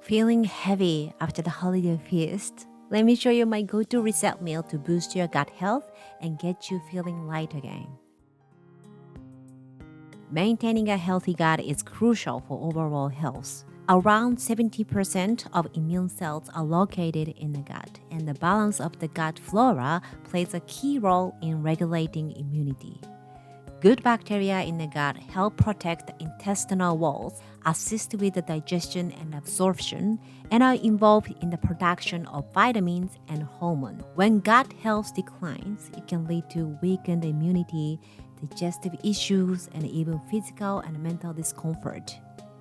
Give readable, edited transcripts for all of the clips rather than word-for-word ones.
Feeling heavy after the holiday feast? Let me show you my go-to reset meal to boost your gut health and get you feeling light again. Maintaining a healthy gut is crucial for overall health. Around 70% of immune cells are located in the gut, and the balance of the gut flora plays a key role in regulating immunity. Good bacteria in the gut help protect the intestinal walls, assist with the digestion and absorption, and are involved in the production of vitamins and hormones. When gut health declines, it can lead to weakened immunity, digestive issues, and even physical and mental discomfort.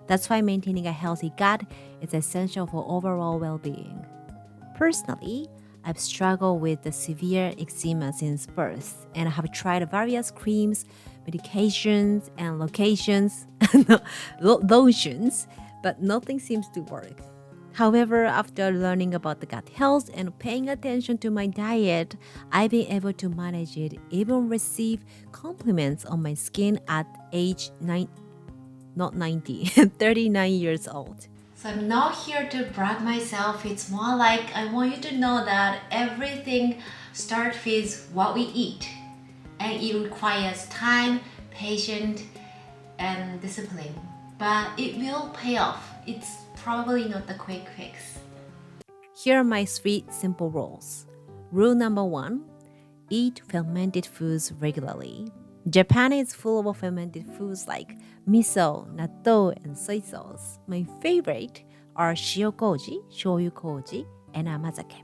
That's why maintaining a healthy gut is essential for overall well-being. Personally, I've struggled with the severe eczema since birth, and I have tried various creams, medications, and lotions, but nothing seems to work. However, after learning about the gut health and paying attention to my diet, I've been able to manage it, even receive compliments on my skin at age 39 years old. So I'm not here to brag myself. It's more like I want you to know that everything starts with what we eat. And it requires time, patience, and discipline. But it will pay off. It's probably not the quick fix. Here are my 3 simple rules. Rule number 1, eat fermented foods regularly. Japan is full of fermented foods like miso, natto, and soy sauce. My favorite are shiokoji, shoyu-koji, and amazake.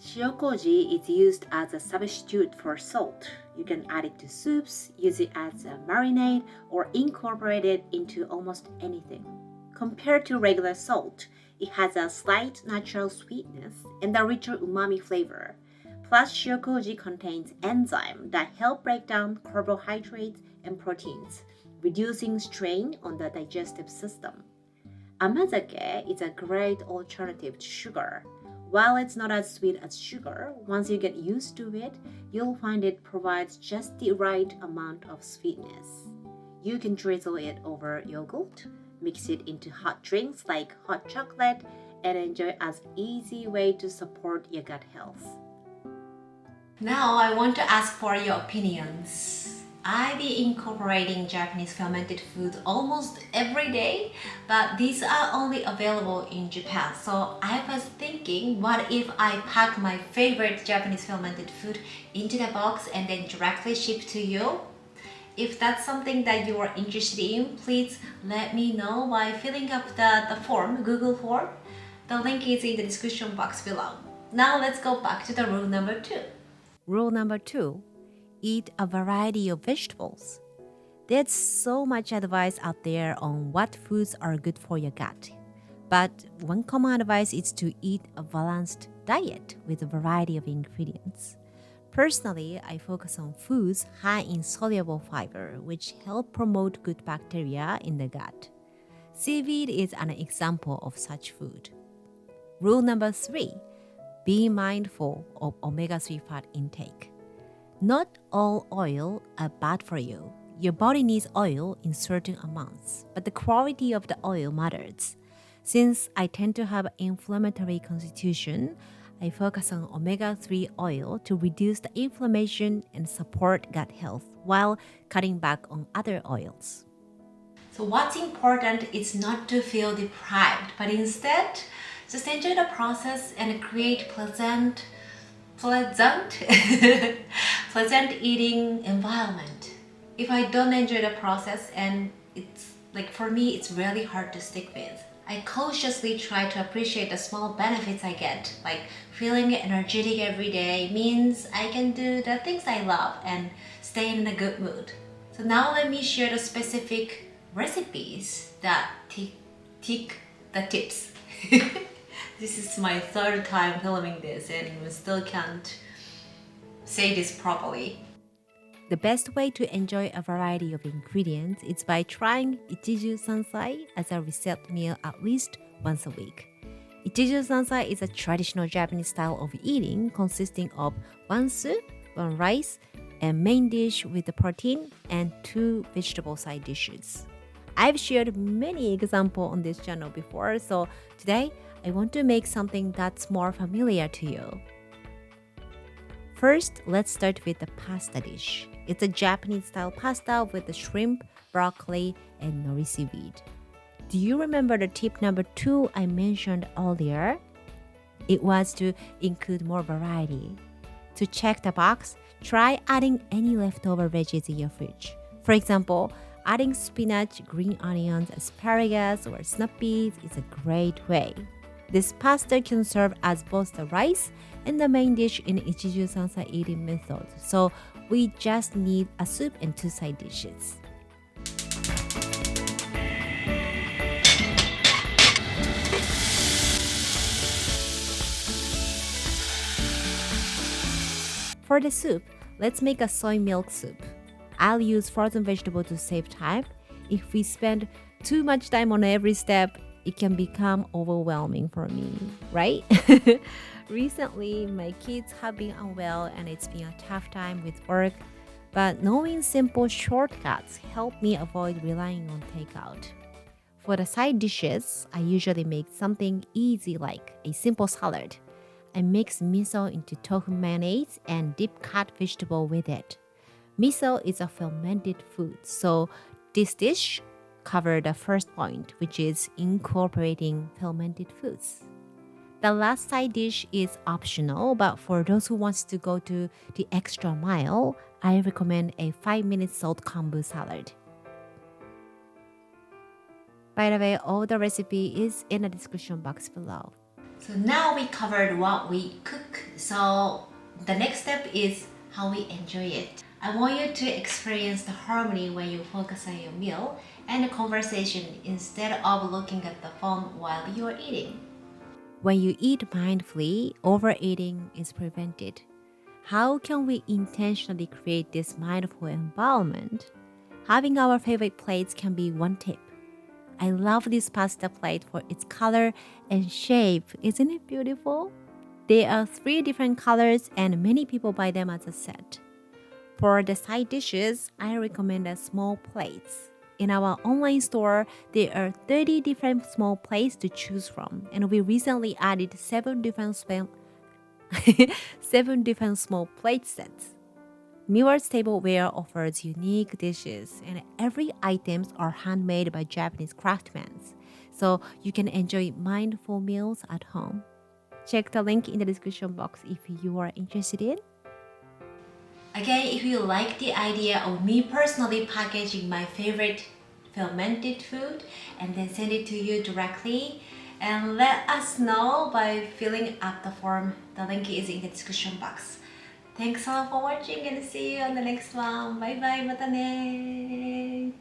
Shiokoji is used as a substitute for salt. You can add it to soups, use it as a marinade, or incorporate it into almost anything. Compared to regular salt, it has a slight natural sweetness and a richer umami flavor. Plus, shiokoji contains enzymes that help break down carbohydrates and proteins, reducing strain on the digestive system. Amazake is a great alternative to sugar. While it's not as sweet as sugar, once you get used to it, you'll find it provides just the right amount of sweetness. You can drizzle it over yogurt, mix it into hot drinks like hot chocolate, and enjoy as an easy way to support your gut health. Now I want to ask for your opinions. I've been incorporating Japanese fermented foods almost every day, but these are only available in Japan. So I was thinking, what if I pack my favorite Japanese fermented food into the box and then directly ship to you? If that's something that you are interested in, please let me know by filling up the form, Google form. The link is in the description box below. Now let's go back to the rule number 2. Rule number 2, eat a variety of vegetables. There's so much advice out there on what foods are good for your gut. But one common advice is to eat a balanced diet with a variety of ingredients. Personally, I focus on foods high in soluble fiber, which help promote good bacteria in the gut. Seaweed is an example of such food. Rule number 3, be mindful of omega-3 fat intake. Not all oil are bad for you. Your body needs oil in certain amounts, but the quality of the oil matters. Since I tend to have an inflammatory constitution, I focus on omega-3 oil to reduce the inflammation and support gut health while cutting back on other oils. So what's important is not to feel deprived, but instead, just enjoy the process and create pleasant eating environment. If I don't enjoy the process, and it's like for me, it's really hard to stick with. I consciously try to appreciate the small benefits I get, like feeling energetic every day means I can do the things I love and stay in a good mood. So now let me share the specific recipes that tick the tips. This is my 3rd time filming this and we still can't say this properly. The best way to enjoy a variety of ingredients is by trying Ichiju Sansai as a reset meal at least once a week. Ichiju Sansai is a traditional Japanese style of eating consisting of 1 soup, 1 rice, and main dish with the protein and 2 vegetable side dishes. I've shared many examples on this channel before, so today I want to make something that's more familiar to you. First, let's start with the pasta dish. It's a Japanese-style pasta with the shrimp, broccoli, and nori seaweed. Do you remember the tip number 2 I mentioned earlier? It was to include more variety. To check the box, try adding any leftover veggies in your fridge. For example, adding spinach, green onions, asparagus, or snap peas is a great way. This pasta can serve as both the rice and the main dish in Ichiju Sansa eating method, so we just need a soup and 2 side dishes. For the soup, let's make a soy milk soup. I'll use frozen vegetable to save time. If we spend too much time on every step, it can become overwhelming for me, right? Recently, my kids have been unwell and it's been a tough time with work, but knowing simple shortcuts help me avoid relying on takeout. For the side dishes, I usually make something easy like a simple salad. I mix miso into tofu mayonnaise and dip cut vegetable with it. Miso is a fermented food, so this dish covers the first point, which is incorporating fermented foods. The last side dish is optional, but for those who wants to go to the extra mile, I recommend a 5-minute salt kombu salad. By the way, all the recipe is in the description box below. So now we covered what we cook, so the next step is how we enjoy it. I want you to experience the harmony when you focus on your meal and the conversation instead of looking at the phone while you are eating. When you eat mindfully, overeating is prevented. How can we intentionally create this mindful environment? Having our favorite plates can be one tip. I love this pasta plate for its color and shape. Isn't it beautiful? There are 3 different colors and many people buy them as a set. For the side dishes, I recommend small plates. In our online store, there are 30 different small plates to choose from, and we recently added 7 different small plate sets. Miwa's Tableware offers unique dishes, and every items are handmade by Japanese craftsmen, so you can enjoy mindful meals at home. Check the link in the description box if you are interested in. Again, if you like the idea of me personally packaging my favorite fermented food and then send it to you directly, and let us know by filling up the form. The link is in the description box. Thanks a lot for watching and see you on the next one. Bye bye, mata ne!